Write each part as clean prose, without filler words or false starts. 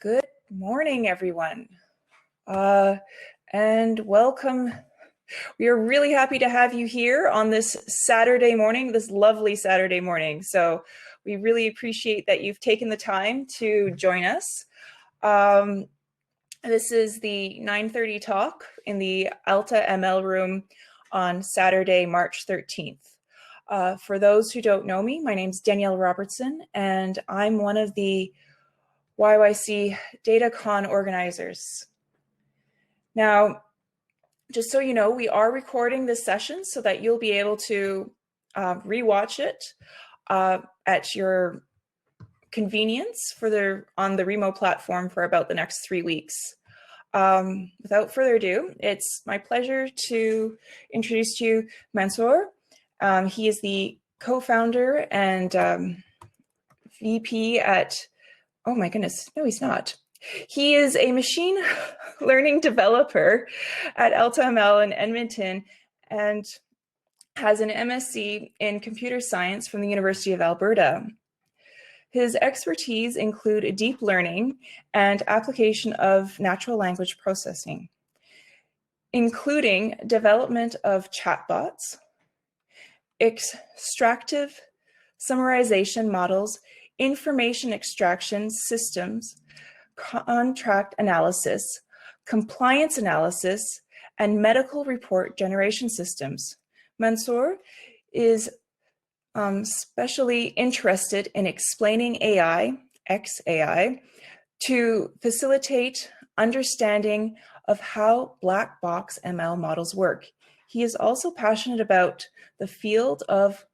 Good morning, everyone, and welcome. We are really happy to have you here on this Saturday morning, this lovely Saturday morning. So we really appreciate that you've taken the time to join us. This is the 9:30 talk in the Alta ML room on Saturday, March 13th. For those who don't know me, my name's Danielle Robertson, and I'm one of the YYC DataCon organizers. Now, just so you know, we are recording this session so that you'll be able to rewatch it at your convenience on the Remo platform for about the next 3 weeks. Without further ado, it's my pleasure to introduce to you Mansour. He is the co-founder and VP at, oh my goodness, no, he's not. He is a machine learning developer at AltaML in Edmonton and has an MSc in computer science from the University of Alberta. His expertise include deep learning and application of natural language processing, including development of chatbots, extractive summarization models, information extraction systems, contract analysis, compliance analysis, and medical report generation systems. Mansour is specially interested in explaining AI, XAI, to facilitate understanding of how black box ML models work. He is also passionate about the field of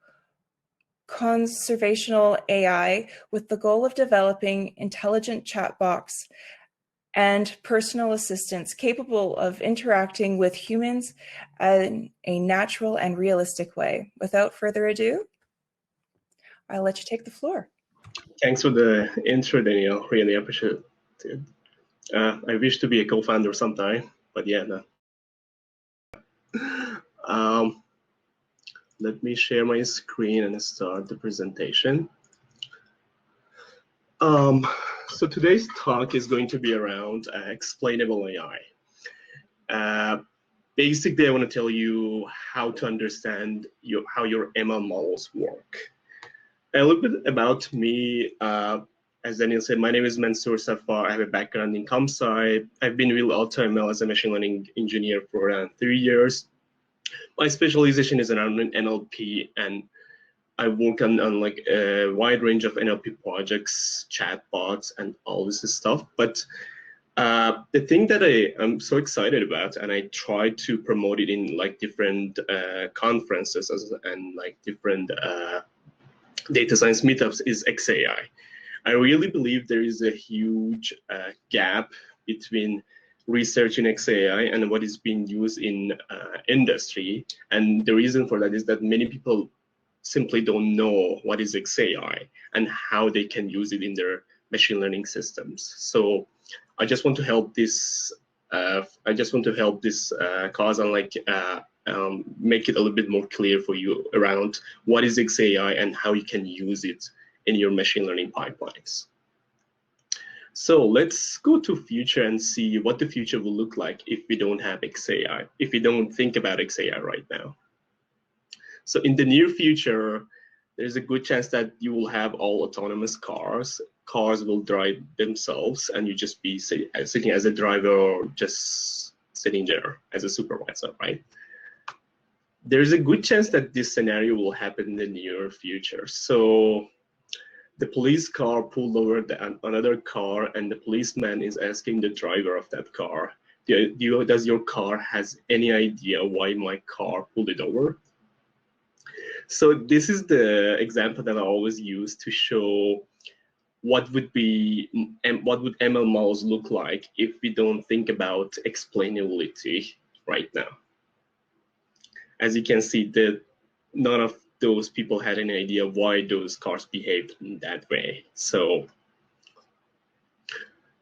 conversational AI with the goal of developing intelligent chatbots and personal assistants capable of interacting with humans in a natural and realistic way. Without further ado, I'll let you take the floor. Thanks for the intro, Danielle. Really appreciate it. I wish to be a co-founder sometime, but yeah, no. Let me share my screen and start the presentation. So today's talk is going to be around explainable AI. Basically, I want to tell you how to understand how your ML models work. A little bit about me. As Daniel said, my name is Mansour Saffar. I have a background in comp sci. I've been with AltaML as a machine learning engineer for around 3 years. My specialization is around NLP, and I work on like a wide range of NLP projects, chatbots, and all this stuff. But the thing that I'm so excited about, and I try to promote it in like different conferences and like different data science meetups, is XAI. I really believe there is a huge gap between research in XAI and what is being used in industry. And the reason for that is that many people simply don't know what is XAI and how they can use it in their machine learning systems. So I just want to help this. Cause and like make it a little bit more clear for you around what is XAI and how you can use it in your machine learning pipelines. So let's go to future and see what the future will look like if we don't have XAI, if we don't think about XAI right now. So in the near future, there's a good chance that you will have all autonomous cars. Cars will drive themselves, and you just be sitting as a driver or just sitting there as a supervisor, right? There's a good chance that this scenario will happen in the near future. So the police car pulled over another car, and the policeman is asking the driver of that car, does your car has any idea why my car pulled it over? So this is the example that I always use to show what would ML models look like if we don't think about explainability right now. As you can see, that none of those people had any idea why those cars behaved in that way. So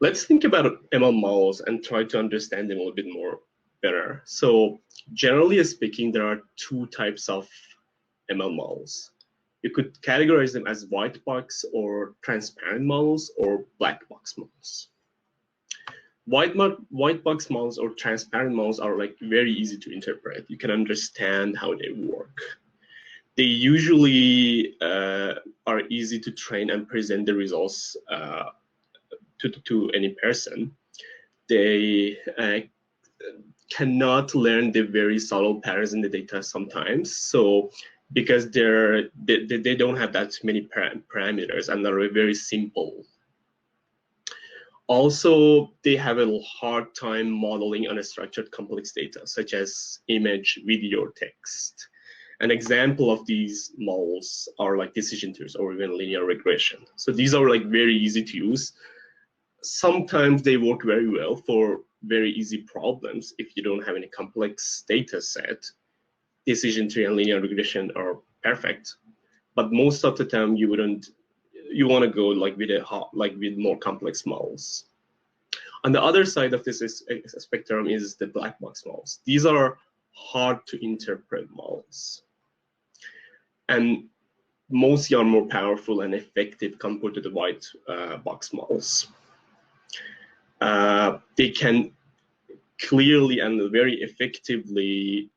let's think about ML models and try to understand them a little bit more better. So generally speaking, there are two types of ML models. You could categorize them as white box or transparent models or black box models. White box models or transparent models are like very easy to interpret. You can understand how they work. They usually are easy to train and present the results to any person. They cannot learn the very subtle patterns in the data sometimes. So because they don't have that many parameters and are very simple. Also, they have a hard time modeling unstructured complex data, such as image, video, or text. An example of these models are like decision trees or even linear regression. So these are like very easy to use. Sometimes they work very well for very easy problems if you don't have any complex data set. Decision tree and linear regression are perfect, but most of the time you want to go like with more complex models. On the other side of this spectrum is the black box models. These are hard to interpret models, and mostly are more powerful and effective compared to the white box models. They can clearly and very effectively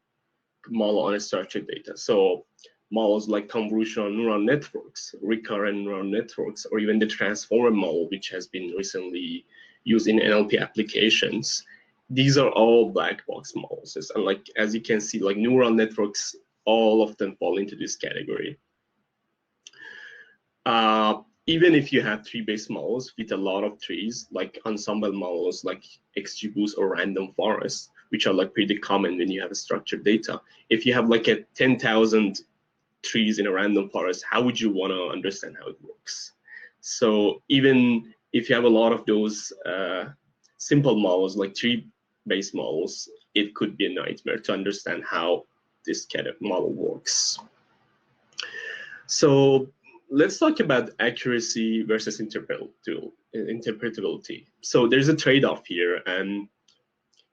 model unstructured data. So models like convolutional neural networks, recurrent neural networks, or even the transformer model, which has been recently used in NLP applications. These are all black box models. And like, as you can see, like neural networks, all of them fall into this category. Even if you have tree-based models with a lot of trees, like ensemble models like XGBoost or random forest, which are like pretty common when you have structured data. If you have like a 10,000 trees in a random forest, how would you want to understand how it works? So even if you have a lot of those simple models like tree-based models, it could be a nightmare to understand how this kind of model works. So let's talk about accuracy versus interpretability. So there's a trade-off here, and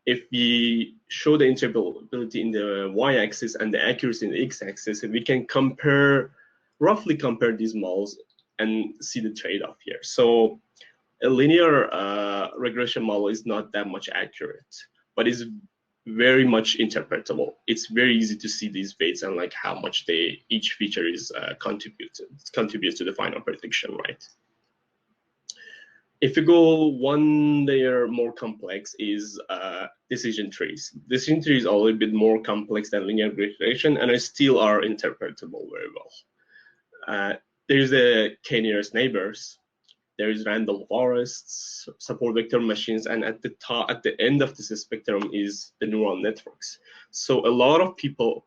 if we show the interpretability in the y-axis and the accuracy in the x-axis, we can roughly compare these models and see the trade-off here. So a linear regression model is not that much accurate, but is very much interpretable. It's very easy to see these weights and like how much each feature is contributes to the final prediction, right? If you go one layer more complex is decision trees. Decision trees are a little bit more complex than linear regression and still are interpretable very well. There's the k-nearest neighbors. There is random forests, support vector machines, and at the end of this spectrum is the neural networks. So a lot of people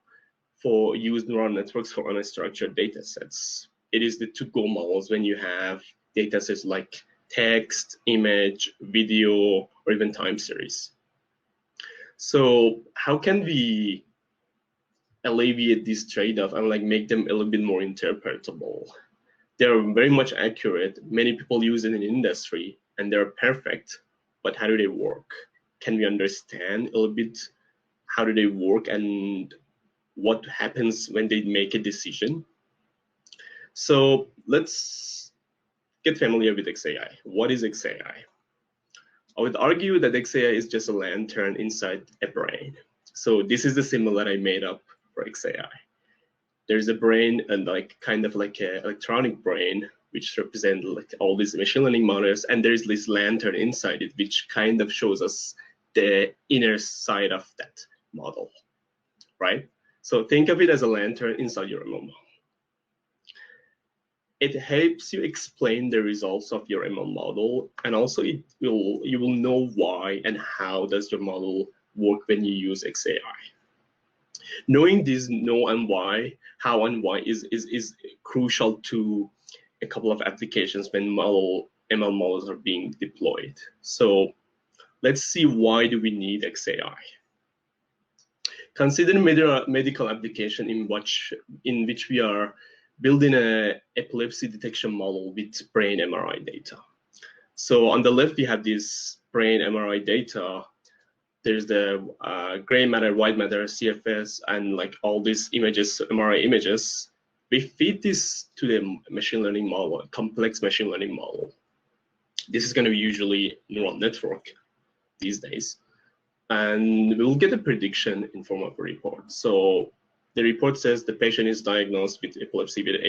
use neural networks for unstructured data sets. It is the to-go models when you have data sets like text, image, video, or even time series. So how can we alleviate this trade-off and like make them a little bit more interpretable? They're very much accurate. Many people use it in the industry and they're perfect, but how do they work? Can we understand a little bit how do they work and what happens when they make a decision? So let's get familiar with XAI. What is XAI? I would argue that XAI is just a lantern inside a brain. So this is the symbol that I made up for XAI. There's a brain and like kind of like an electronic brain, which represent like all these machine learning models, and there's this lantern inside it, which kind of shows us the inner side of that model, right? So think of it as a lantern inside your ML model. It helps you explain the results of your ML model, and also you will know why and how does your model work when you use XAI. Knowing this how and why is crucial to a couple of applications when ML models are being deployed. So let's see, why do we need XAI? Consider medical application in which we are building an epilepsy detection model with brain MRI data. So on the left, we have this brain MRI data. There's the gray matter, white matter, CFS, and like all these images, MRI images. We feed this to the machine learning model, complex machine learning model. This is going to be usually neural network. these days. And we'll get a prediction in form of a report. So the report says the patient is diagnosed with epilepsy with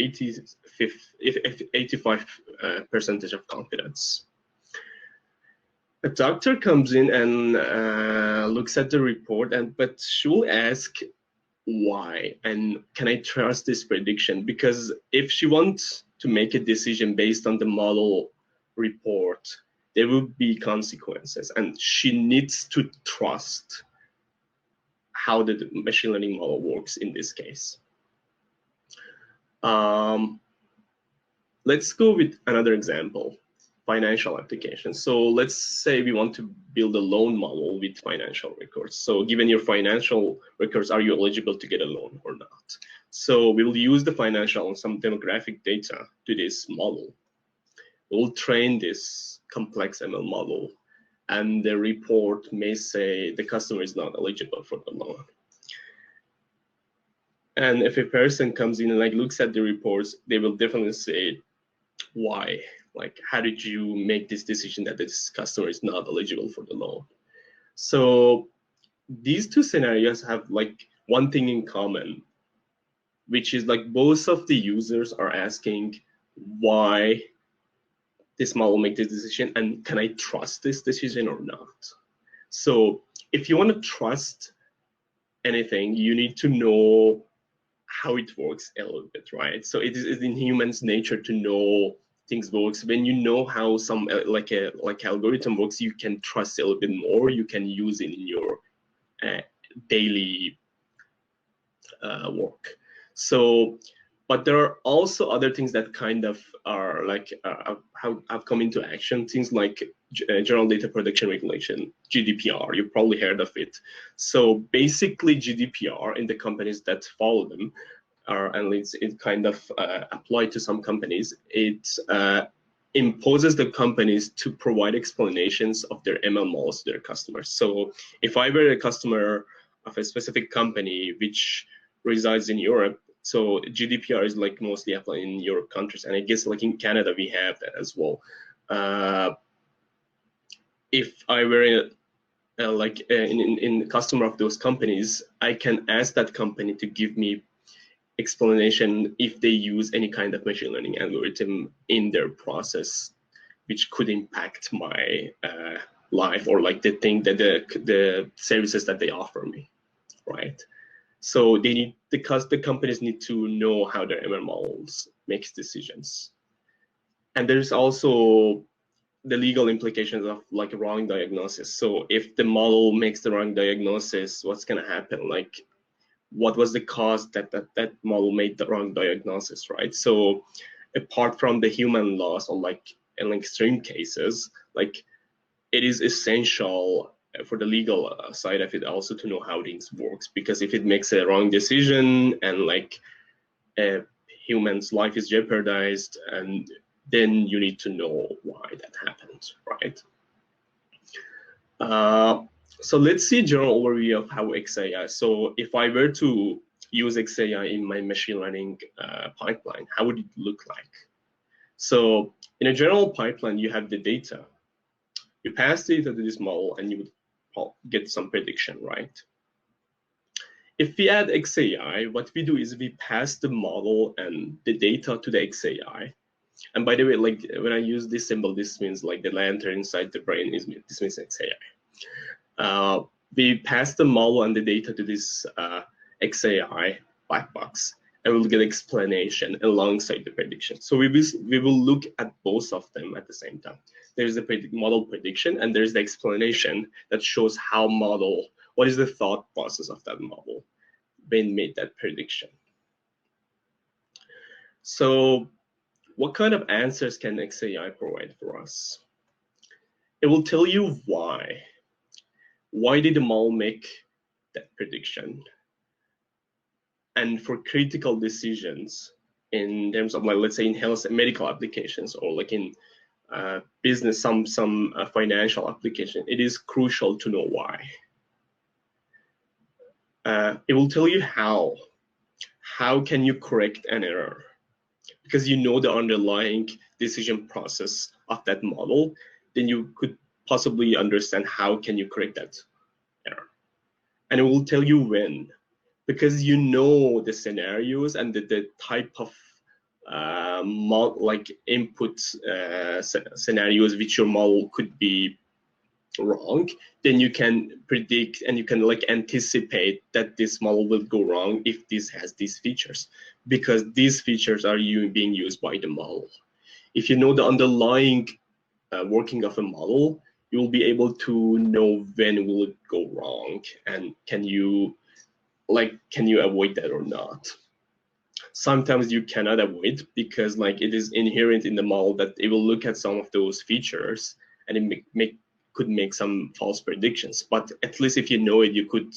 85% of confidence. A doctor comes in and looks at the report, but she will ask why and can I trust this prediction? Because if she wants to make a decision based on the model report, there will be consequences, and she needs to trust how the machine learning model works in this case. Let's go with another example. Financial applications. So let's say we want to build a loan model with financial records. So given your financial records, are you eligible to get a loan or not? So we'll use the financial and some demographic data to this model. We'll train this complex ML model, and the report may say the customer is not eligible for the loan. And if a person comes in and like looks at the reports, they will definitely say, why? Like, how did you make this decision that this customer is not eligible for the loan? So these two scenarios have like one thing in common, which is like both of the users are asking why this model make this decision and can I trust this decision or not? So if you want to trust anything, you need to know how it works a little bit, right? So it is in humans' nature to know things works. When you know how some like algorithm works, you can trust it a little bit more. You can use it in your daily work. So, but there are also other things that kind of are like have come into action. Things like General Data Protection Regulation, GDPR. You've probably heard of it. So basically, GDPR in the companies that follow them and it kind of applied to some companies. It imposes the companies to provide explanations of their ML models to their customers. So if I were a customer of a specific company which resides in Europe, so GDPR is like mostly applied in Europe countries, and I guess like in Canada we have that as well. If I were in customer of those companies, I can ask that company to give me explanation if they use any kind of machine learning algorithm in their process, which could impact my life or like the thing that the services that they offer me, right? So they need, because the companies need to know how their ML models makes decisions. And there's also the legal implications of like wrong diagnosis. So if the model makes the wrong diagnosis, what's gonna happen? Like, what was the cause that model made the wrong diagnosis, right? So apart from the human loss or like in extreme cases, like it is essential for the legal side of it also to know how things works, because if it makes a wrong decision and like a human's life is jeopardized, and then you need to know why that happened, right? So let's see a general overview of how XAI. So if I were to use XAI in my machine learning pipeline, how would it look like? So in a general pipeline, you have the data. You pass data to this model and you would get some prediction, right? If we add XAI, what we do is we pass the model and the data to the XAI. And by the way, like when I use this symbol, this means like the lantern inside the brain this means XAI. We pass the model and the data to this XAI black box, and we'll get explanation alongside the prediction. So we will look at both of them at the same time. There's the model prediction, and there's the explanation that shows how what is the thought process of that model when made that prediction. So what kind of answers can XAI provide for us? It will tell you why. Why did the model make that prediction? And for critical decisions in terms of like, let's say in health and medical applications, or like in business, some financial application, it is crucial to know why. It will tell you how. How can you correct an error? Because you know the underlying decision process of that model, then you could possibly understand how can you correct that error. And it will tell you when, because you know the scenarios and the type of like input scenarios which your model could be wrong, then you can predict and you can like anticipate that this model will go wrong if this has these features, because these features are being used by the model. If you know the underlying working of a model, you will be able to know when will it go wrong and can you avoid that or not. Sometimes you cannot avoid, because like it is inherent in the model that it will look at some of those features and it could make some false predictions. But at least if you know it, you could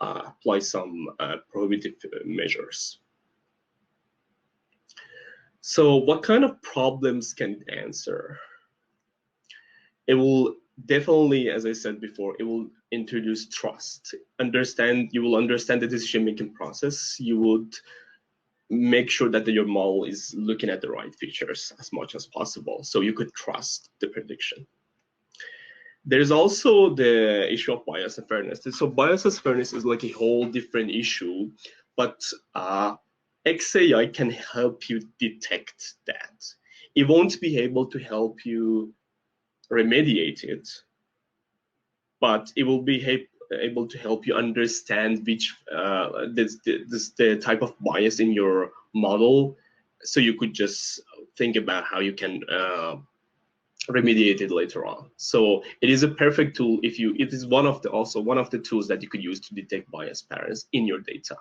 apply some prohibitive measures. So what kind of problems can it answer? It will definitely, as I said before, it will introduce trust. You will understand the decision-making process. You would make sure that your model is looking at the right features as much as possible, so you could trust the prediction. There's also the issue of bias and fairness. So bias and fairness is like a whole different issue, but XAI can help you detect that. It won't be able to help you remediate it, but it will be able to help you understand which the type of bias in your model, so you could just think about how you can remediate it later on. So it is a perfect tool it is also one of the tools that you could use to detect bias patterns in your data.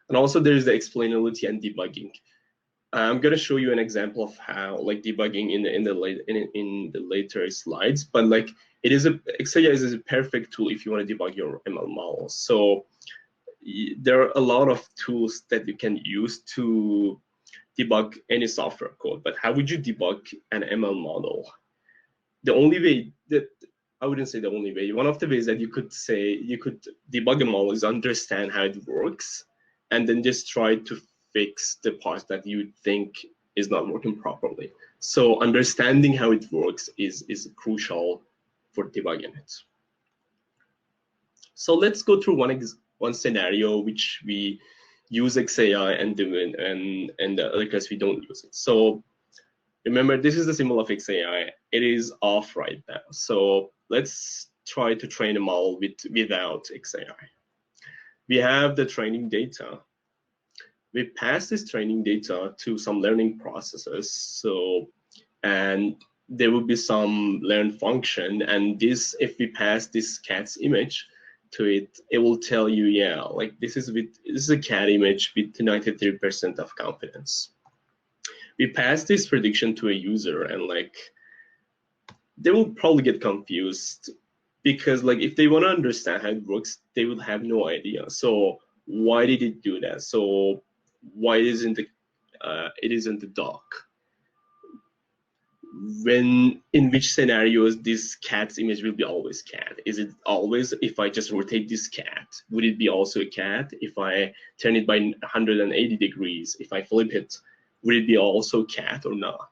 And also there is the explainability and debugging. I'm going to show you an example of how like debugging in the later slides, but like XAI is a perfect tool if you want to debug your ML models. So there are a lot of tools that you can use to debug any software code, but how would you debug an ML model? The only way that I wouldn't say the only way, one of the ways that you could debug a model is understand how it works and then just try to fix the parts that you think is not working properly. So understanding how it works is crucial for debugging it. So let's go through one scenario which we use XAI and the other case we don't use it. So remember, this is the symbol of XAI. It is off right now. So let's try to train a model without XAI. We have the training data. We pass this training data to some learning processes. And there will be some learn function, and if we pass this cat's image to it, it will tell you, yeah, like this is a cat image with 93% of confidence. We pass this prediction to a user, and like they will probably get confused, because like if they want to understand how it works, they will have no idea. So why did it do that? So why isn't it isn't the dog? In which scenarios this cat's image will be always cat? Is it always, if I just rotate this cat, would it be also a cat? If I turn it by 180 degrees, if I flip it, would it be also cat or not?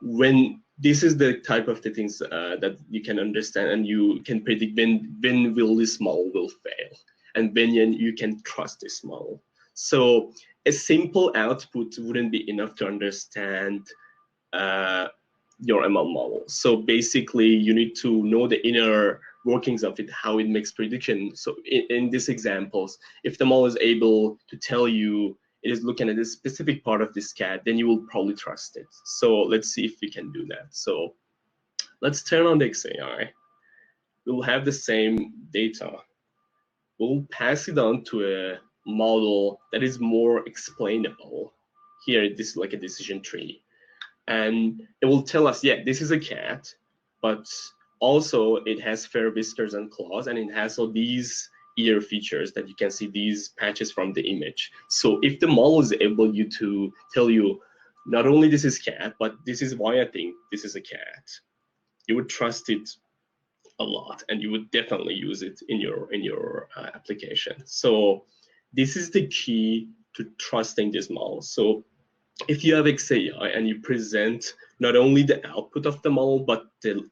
When this is the type of the things that you can understand, and you can predict when will this model will fail, and when you can trust this model. So a simple output wouldn't be enough to understand your ML model. So basically, you need to know the inner workings of it, how it makes prediction. So in these examples, if the model is able to tell you it is looking at a specific part of this cat, then you will probably trust it. So let's see if we can do that. So let's turn on the XAI. We'll have the same data. We'll pass it on to a model that is more explainable. Here, this is like a decision tree. And it will tell us, yeah, this is a cat, but also it has fur, whiskers, and claws, and it has all these ear features that you can see these patches from the image. So if the model is able to tell you, not only this is cat, but this is why I think this is a cat, you would trust it a lot, and you would definitely use it in your application. So this is the key to trusting this model. So if you have XAI and you present not only the output of the model, but the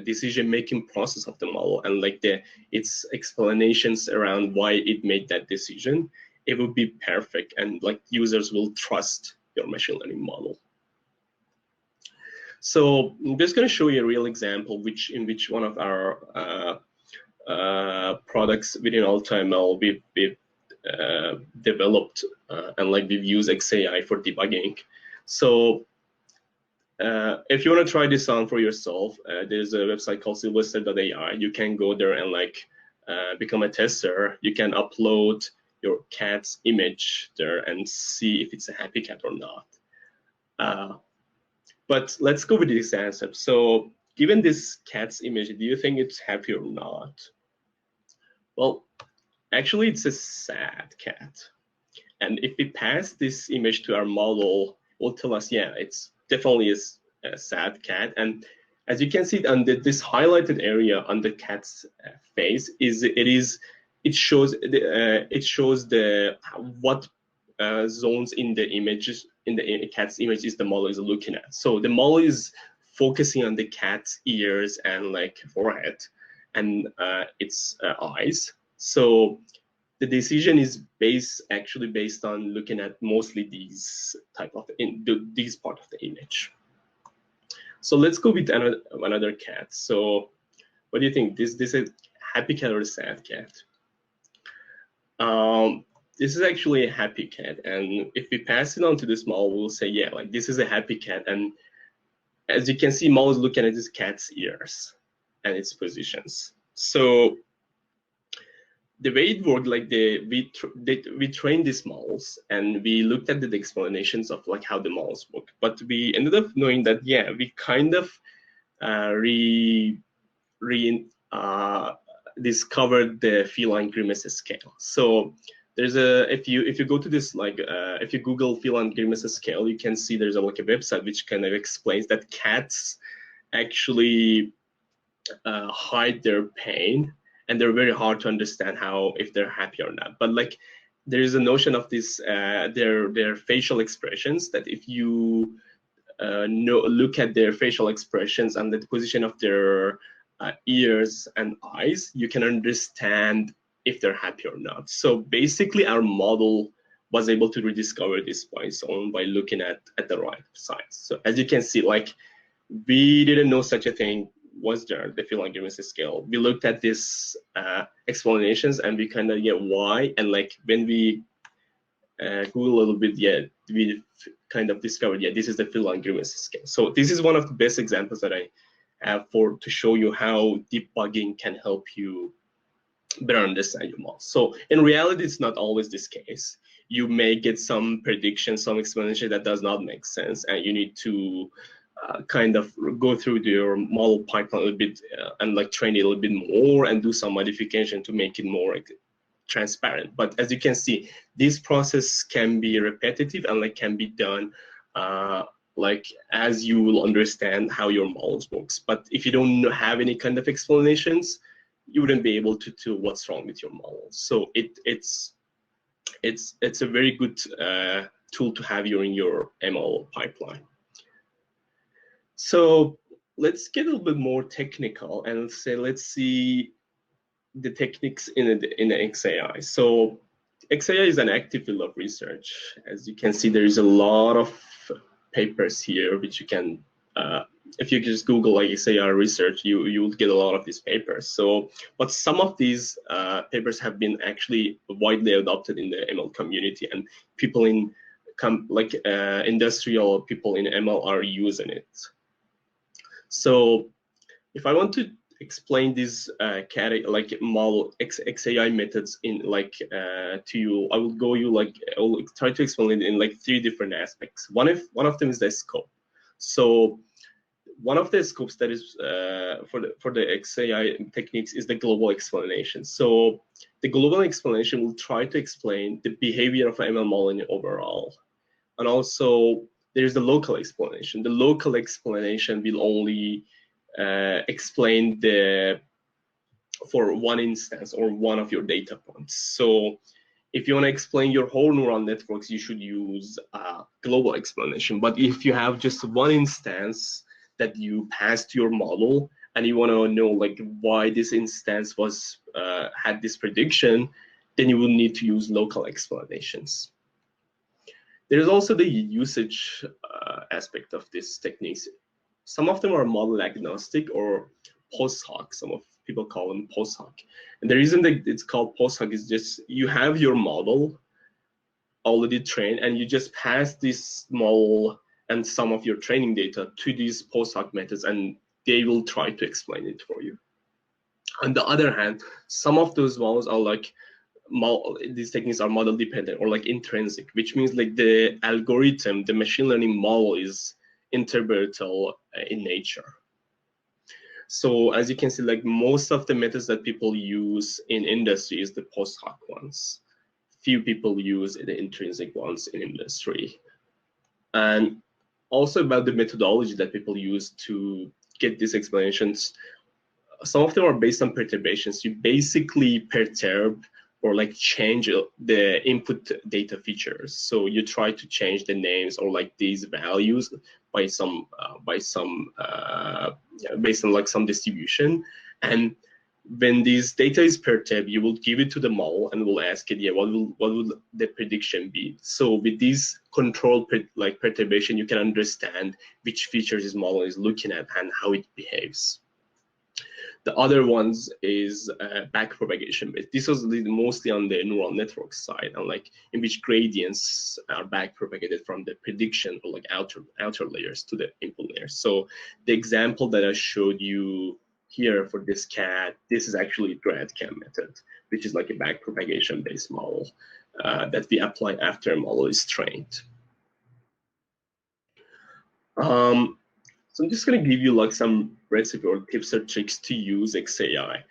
decision-making process of the model and like its explanations around why it made that decision, it would be perfect, and like users will trust your machine learning model. So I'm just going to show you a real example in which one of our products within AltaML we've developed and like we've used XAI for debugging. So if you want to try this on for yourself, there's a website called sylvester.ai. You can go there and like become a tester. You can upload your cat's image there and see if it's a happy cat or not. But let's go with this answer. So given this cat's image, do you think it's happy or not? Well, actually it's a sad cat. And if we pass this image to our model, it will tell us, yeah, it's definitely a sad cat. And as you can see on this highlighted area on the cat's face, it shows what zones in the images in the cat's image is the model is looking at. So the model is focusing on the cat's ears and like forehead and its eyes. So the decision is actually based on looking at mostly these part of the image. So let's go with another cat. So what do you think? This is a happy cat or a sad cat? This is actually a happy cat, and if we pass it on to this model, we'll say, yeah, like this is a happy cat. And as you can see, model is looking at this cat's ears and its positions. So the way it worked, like we trained these models and we looked at the explanations of like how the models work, but we ended up knowing that, yeah, we kind of discovered the Feline Grimace scale. So there's if you go to this, like if you Google Feline Grimace scale, you can see there's like a website which kind of explains that cats actually hide their pain, and they're very hard to understand if they're happy or not. But like there is a notion of this their facial expressions, that if you look at their facial expressions and the position of their ears and eyes, you can understand if they're happy or not. So basically our model was able to rediscover this by its own by looking at the right sides. So as you can see, like we didn't know such a thing was there, the Feline Grimace scale. We looked at this explanations and we kind of get why, and like when we Google a little bit, yeah, we kind of discovered, yeah, this is the Feline Grimace scale. So this is one of the best examples that I have to show you how debugging can help you better understand your model. So in reality, it's not always this case. You may get some prediction, some explanation that does not make sense, and you need to kind of go through your model pipeline a little bit and like train it a little bit more and do some modification to make it more transparent. But as you can see, this process can be repetitive and like can be done like as you will understand how your models works. But if you don't have any kind of explanations, you wouldn't be able to tell what's wrong with your model. So it's a very good tool to have in your ML pipeline. So let's get a little bit more technical and let's see the techniques in the XAI. So XAI is an active field of research. As you can see, there is a lot of papers here which you can if you just Google like XAI research, you will get a lot of these papers. So, but some of these papers have been actually widely adopted in the ML community, and people in industrial people in ML are using it. So, if I want to explain these model XAI methods in to you, I will try to explain it in like 3 different aspects. One of them is the scope. So one of the scopes that is for the XAI techniques is the global explanation. So the global explanation will try to explain the behavior of an ML model overall, and also there's the local explanation. The local explanation will only explain for one instance or one of your data points. So if you want to explain your whole neural networks, you should use a global explanation. But if you have just one instance that you pass to your model and you want to know like why this instance was had this prediction, then you will need to use local explanations. There's also the usage aspect of these techniques. Some of them are model agnostic or post hoc. Some of people call them post hoc. And the reason that it's called post hoc is just you have your model already trained and you just pass this model and some of your training data to these post hoc methods and they will try to explain it for you. On the other hand, some of those models are like these techniques are model dependent or like intrinsic, which means like the algorithm, the machine learning model is interpretable in nature. So as you can see, like most of the methods that people use in industry is the post hoc ones. Few people use the intrinsic ones in industry. And also about the methodology that people use to get these explanations, some of them are based on perturbations. You basically perturb or like change the input data features. So you try to change the names or like these values by some based on like some distribution. And when this data is perturbed, you will give it to the model and will ask it, yeah, what will the prediction be? So with these controlled perturbation, you can understand which features this model is looking at and how it behaves. The other ones is backpropagation based. This was mostly on the neural network side, and like in which gradients are backpropagated from the prediction or like outer layers to the input layers. So the example that I showed you here for this cat, this is actually GradCam method, which is like a backpropagation based model that we apply after a model is trained. So I'm just going to give you like some recipe or tips or tricks to use XAI.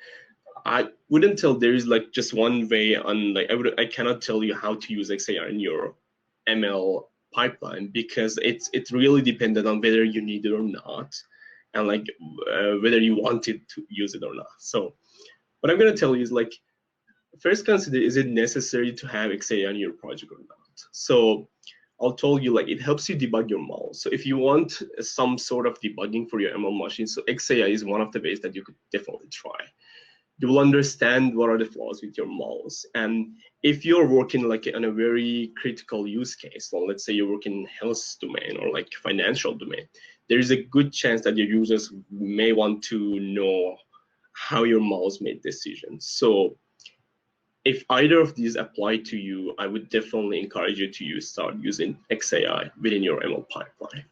I wouldn't tell there is like just one way on like I cannot tell you how to use XAI in your ML pipeline because it's really dependent on whether you need it or not, and like whether you wanted to use it or not. So what I'm going to tell you is like first consider, is it necessary to have XAI in your project or not? So I'll tell you, like, it helps you debug your model. So if you want some sort of debugging for your ML machine, so XAI is one of the ways that you could definitely try. You will understand what are the flaws with your models. And if you're working like on a very critical use case, well, let's say you're working in health domain or like financial domain, there is a good chance that your users may want to know how your models made decisions. So if either of these apply to you, I would definitely encourage you to start using XAI within your ML pipeline.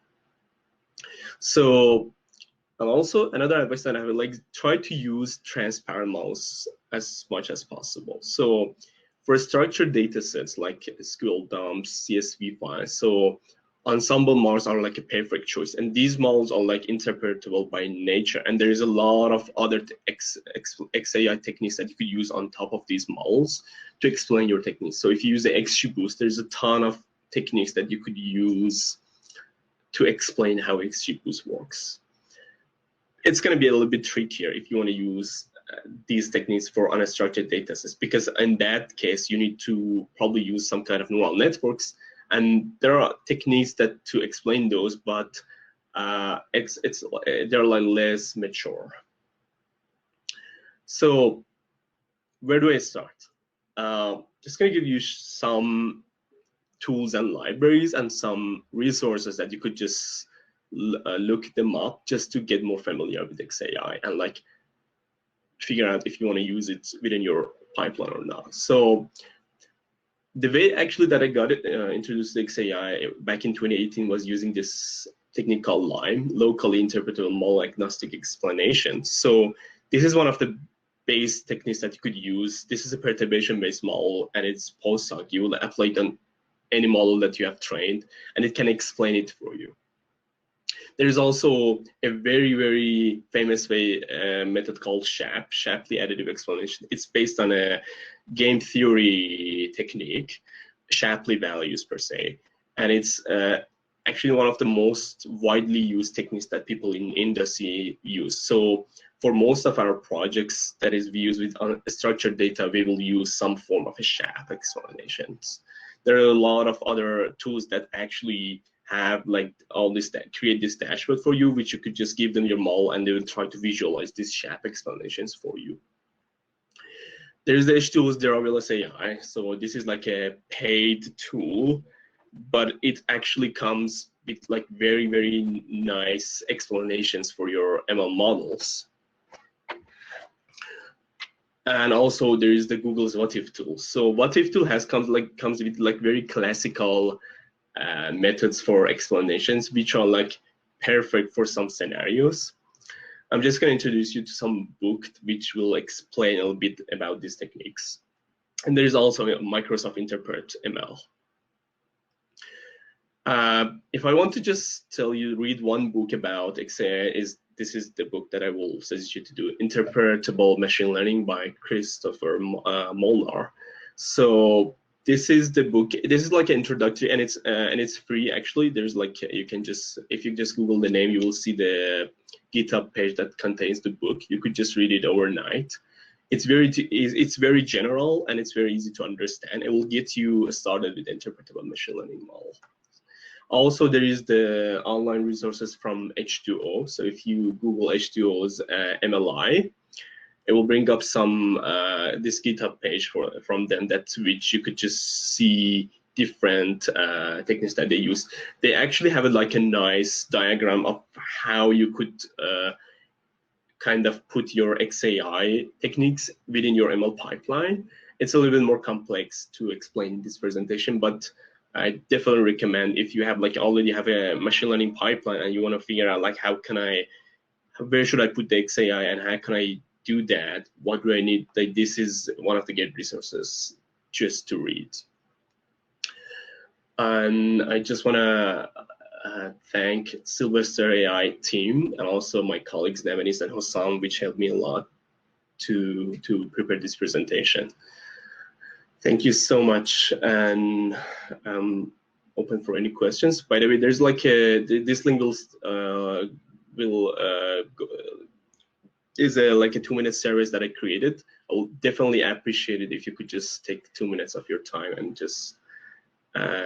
So, and also another advice that I would like, try to use transparent models as much as possible. So for structured data sets like SQL dumps, CSV files, so ensemble models are like a perfect choice, and these models are like interpretable by nature, and there is a lot of other XAI techniques that you could use on top of these models to explain your techniques. So if you use the XGBoost, there's a ton of techniques that you could use to explain how XGBoost works. It's going to be a little bit trickier if you want to use these techniques for unstructured data sets, because in that case you need to probably use some kind of neural networks. And there are techniques that to explain those, but they're like less mature. So where do I start? Just gonna give you some tools and libraries and some resources that you could just look them up just to get more familiar with XAI and like figure out if you want to use it within your pipeline or not. So the way actually that I got it introduced to XAI back in 2018 was using this technique called LIME, locally interpretable model agnostic explanation. So this is one of the base techniques that you could use. This is a perturbation-based model, and it's post-hoc. You will apply it on any model that you have trained, and it can explain it for you. There is also a very, very famous method called Shapley additive explanation. It's based on a game theory technique, Shapley values per se, and it's actually one of the most widely used techniques that people in industry use. So for most of our projects that is we use with unstructured data, we will use some form of a Shapley explanations. There are a lot of other tools that actually have like all this, create this dashboard for you, which you could just give them your model and they will try to visualize these SHAP explanations for you. There's the H2O's Derivable AI. So this is like a paid tool, but it actually comes with like very, very nice explanations for your ML models. And also there is the Google's What If tool. So What If tool comes with like very classical methods for explanations, which are like perfect for some scenarios. I'm just going to introduce you to some book which will explain a little bit about these techniques. And there is also Microsoft Interpretability. If I want to just read one book about XAI, this is the book that I will suggest you to do, Interpretable Machine Learning by Christopher Molnar. So this is the book. This is like an introductory, and it's free actually. There's like, you can just, if you just Google the name, you will see the GitHub page that contains the book. You could just read it overnight. It's very general and it's very easy to understand. It will get you started with interpretable machine learning model. Also, there is the online resources from H2O. So if you Google H2O's MLI, it will bring up some this GitHub page from them, which you could just see different techniques that they use. They actually have like a nice diagram of how you could kind of put your XAI techniques within your ML pipeline. It's a little bit more complex to explain in this presentation, but I definitely recommend, if you have like already have a machine learning pipeline and you want to figure out like where should I put the XAI and how can I do that? What do I need? Like, this is one of the great resources just to read. And I just want to thank Sylvester AI team and also my colleagues Nevanis and Hossam, which helped me a lot to prepare this presentation. Thank you so much, and I'm open for any questions. By the way, there's like this link is like a 2-minute series that I created. I will definitely appreciate it if you could just take 2 minutes of your time and just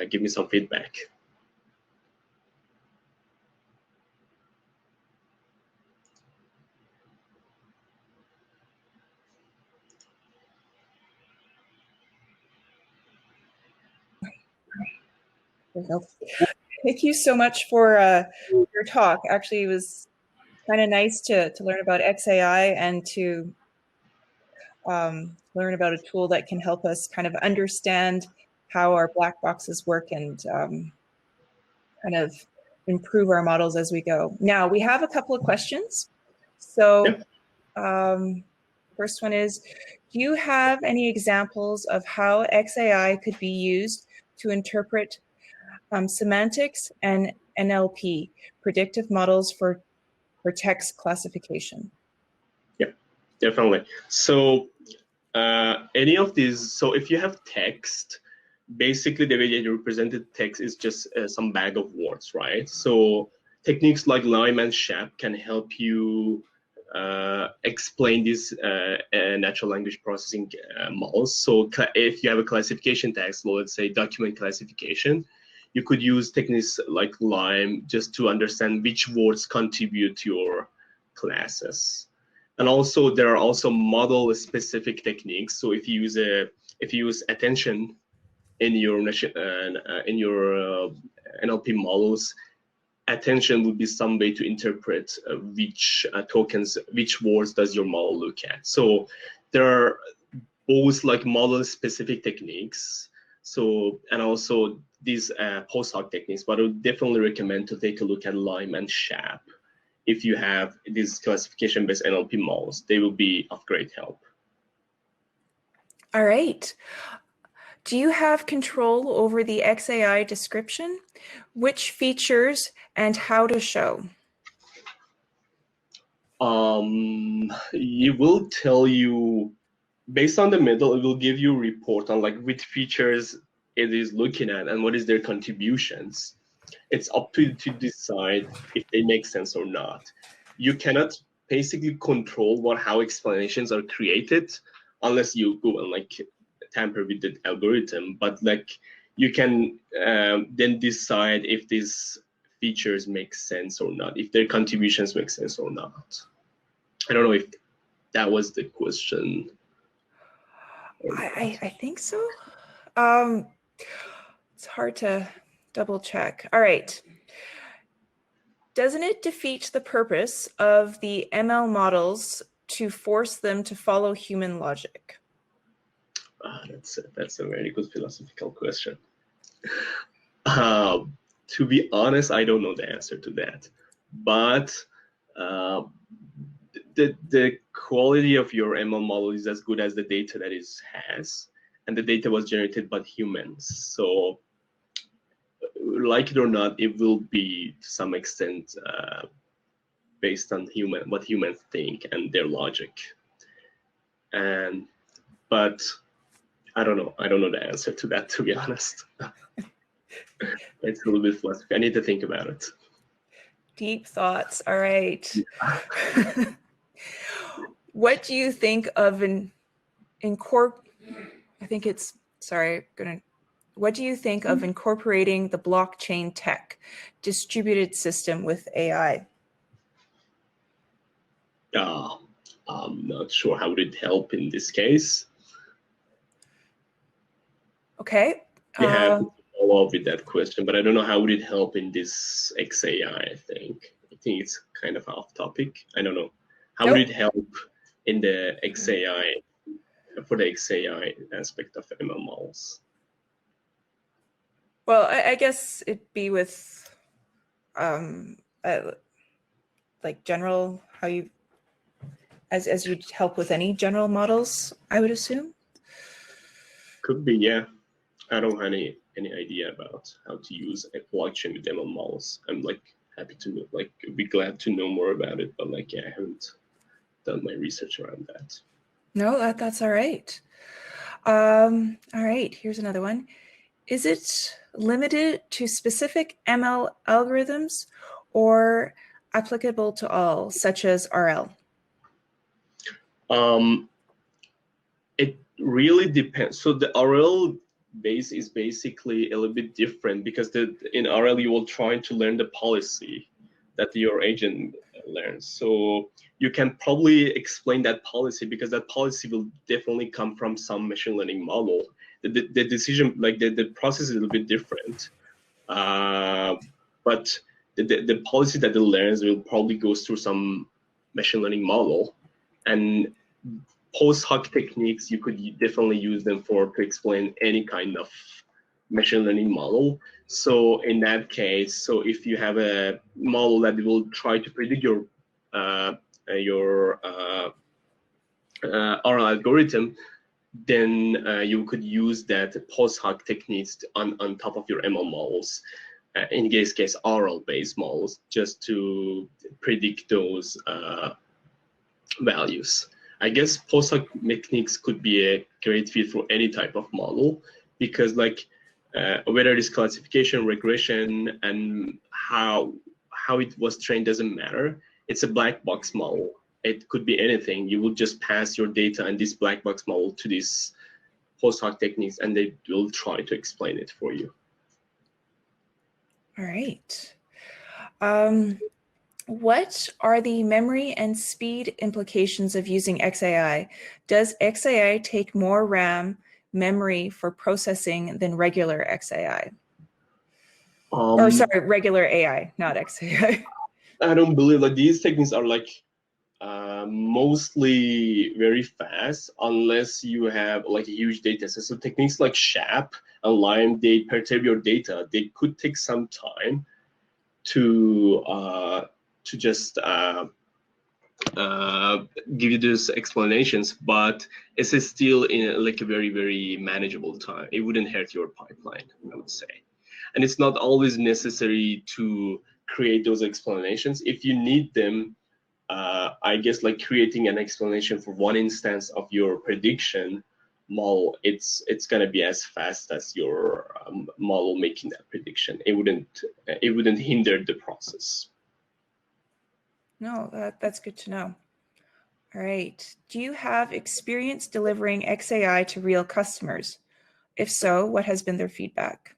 give me some feedback. Thank you so much for your talk. Actually, it was kind of nice to learn about XAI and to learn about a tool that can help us kind of understand how our black boxes work and kind of improve our models as we go. Now, we have a couple of questions. So first one is, do you have any examples of how XAI could be used to interpret semantics and NLP, predictive models for text classification? Yeah, definitely. So any of these, so if you have text, basically the way that you represented text is just some bag of words, right? So techniques like LIME and SHAP can help you explain these natural language processing models. So if you have a classification text, let's say document classification, you could use techniques like LIME just to understand which words contribute to your classes. And also there are also model specific techniques. So if you use attention in your NLP models, attention would be some way to interpret which tokens, which words does your model look at. So there are both like model specific techniques. So, and also these post hoc techniques, but I would definitely recommend to take a look at LIME and SHAP. If you have these classification based NLP models, they will be of great help. All right. Do you have control over the XAI description? Which features and how to show? It will tell you, based on the model, it will give you a report on like which features it is looking at and what is their contributions. It's up to you to decide if they make sense or not. You cannot basically control how explanations are created unless you go and like tamper with the algorithm. But like you can then decide if these features make sense or not, if their contributions make sense or not. I don't know if that was the question. I think so. It's hard to double check. All right. Doesn't it defeat the purpose of the ML models to force them to follow human logic? That's a very good philosophical question. To be honest, I don't know the answer to that. But the quality of your ML model is as good as the data that it has, and the data was generated by humans. So, like it or not, it will be to some extent based on what humans think and their logic. But I don't know. I don't know the answer to that, to be honest. It's a little bit philosophical. I need to think about it. Deep thoughts. All right. What do you think of what do you think of incorporating the blockchain tech distributed system with AI? I'm not sure how would it help in this case. Okay. You have to follow up with that question, but I don't know how would it help in this XAI. I think it's kind of off topic. I don't know. How would it help in the XAI, for the XAI aspect of ML models? Well, I guess it'd be with like general, how you, as you'd help with any general models, I would assume. Could be, yeah. I don't have any idea about how to use a blockchain with ML models. I'm like happy to be glad to know more about it, but like, yeah, I haven't done my research around that. No, that's all right. All right, here's another one. Is it limited to specific ML algorithms or applicable to all, such as RL? It really depends. So the RL base is basically a little bit different because in RL you will try to learn the policy that your agent learns. So you can probably explain that policy because that policy will definitely come from some machine learning model. The decision, like the process is a little bit different, but the policy that it learns will probably go through some machine learning model, and post hoc techniques you could definitely use them to explain any kind of machine learning model. So in that case, so if you have a model that will try to predict your RL algorithm, then you could use that post hoc techniques on top of your ML models, in this case RL based models, just to predict those values. I guess post hoc techniques could be a great fit for any type of model because like whether it's classification, regression, and how it was trained doesn't matter. It's a black box model. It could be anything. You will just pass your data and this black box model to these post hoc techniques, and they will try to explain it for you. All right. What are the memory and speed implications of using XAI? Does XAI take more RAM memory for processing than regular XAI? Or sorry, regular AI, not XAI. I don't believe like these techniques are like mostly very fast unless you have like a huge data set. So techniques like SHAP and Lime, they perturb your data. They could take some time to just give you those explanations, but it's still in like a very, very manageable time. It wouldn't hurt your pipeline, I would say. And it's not always necessary to create those explanations. If you need them, I guess like creating an explanation for one instance of your prediction model, it's gonna be as fast as your model making that prediction. It wouldn't hinder the process. No, that's good to know. All right. Do you have experience delivering XAI to real customers? If so, what has been their feedback?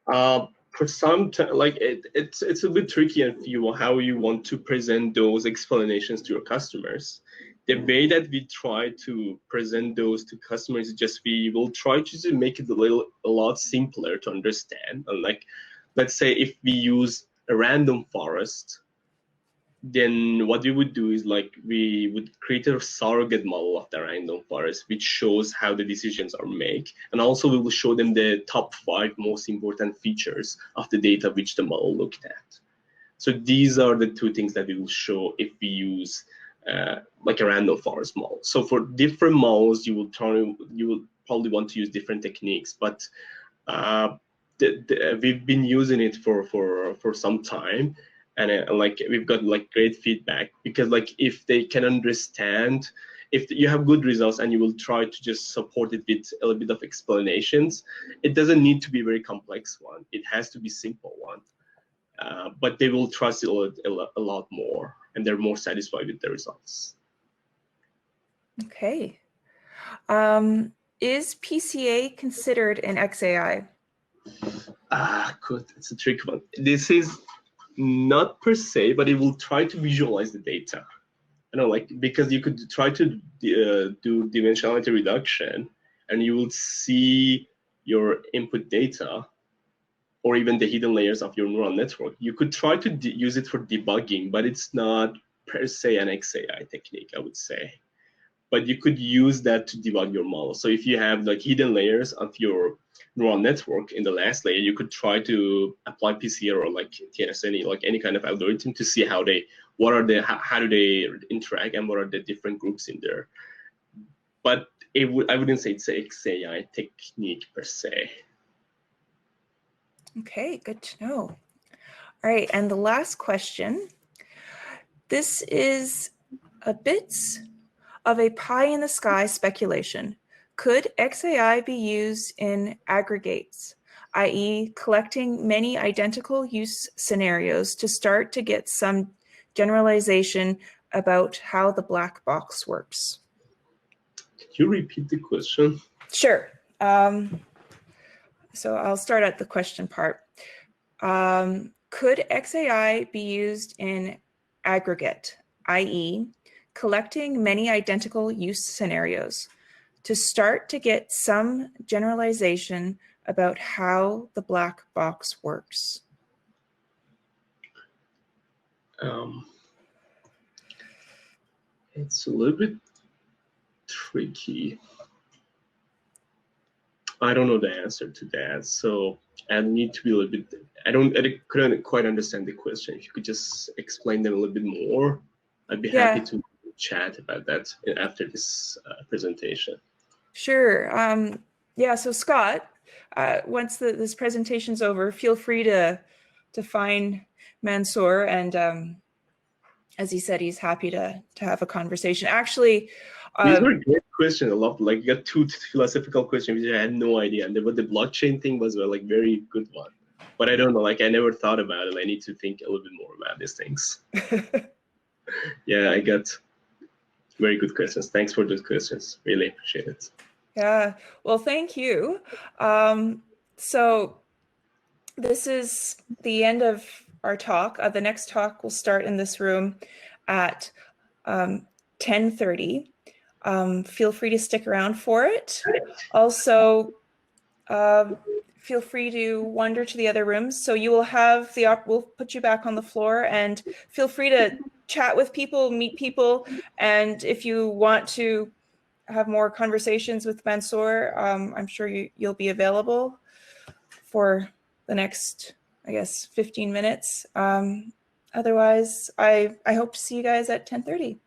For some, like it's a bit tricky if you how you want to present those explanations to your customers. The way that we try to present those to customers is just we will try to just make it a lot simpler to understand. And like, let's say if we use a random forest, then what we would do is like we would create a surrogate model of the random forest, which shows how the decisions are made. And also we will show them the top 5 most important features of the data which the model looked at. So these are the 2 things that we will show if we use like a random forest model. So for different models, you will probably want to use different techniques, but we've been using it for some time. And like we've got like great feedback, because like if they can understand, if you have good results and you will try to just support it with a little bit of explanations, it doesn't need to be a very complex one. It has to be simple one. But they will trust it a lot more, and they're more satisfied with the results. Okay. Is PCA considered an XAI? Good. It's a tricky one. This is not per se, but it will try to visualize the data. You know, like, because you could try to do dimensionality reduction, and you will see your input data, or even the hidden layers of your neural network. You could try to use it for debugging, but it's not per se an XAI technique, I would say. But you could use that to debug your model. So if you have like hidden layers of your neural network in the last layer, you could try to apply PCR or like TNSN, like any kind of algorithm, to see how do they interact, and what are the different groups in there. But I wouldn't say it's an XAI technique per se. Okay, good to know. All right, and the last question. This is a bit of a pie in the sky speculation. Could XAI be used in aggregates, i.e. collecting many identical use scenarios to start to get some generalization about how the black box works? Could you repeat the question? Sure. So I'll start at the question part. Could XAI be used in aggregate, i.e. collecting many identical use scenarios to start to get some generalization about how the black box works? It's a little bit tricky. I don't know the answer to that, so I need to be a little bit. I couldn't quite understand the question. If you could just explain them a little bit more, I'd be happy to chat about that after this presentation. Sure. Yeah. So Scott, once this presentation's over, feel free to find Mansour, and as he said, he's happy to have a conversation. Actually, these were great questions. I love, like, you got 2 philosophical questions which I had no idea, and the blockchain thing was like very good one. But I don't know, like I never thought about it. I need to think a little bit more about these things. Yeah, I got very good questions. Thanks for those questions. Really appreciate it. Yeah, well, thank you. So this is the end of our talk. The next talk will start in this room at 10:30. Feel free to stick around for it. Also, feel free to wander to the other rooms. So you will have we'll put you back on the floor, and feel free to chat with people, meet people. And if you want to have more conversations with Mansour, I'm sure you'll be available for the next, I guess, 15 minutes. Otherwise, I hope to see you guys at 10:30.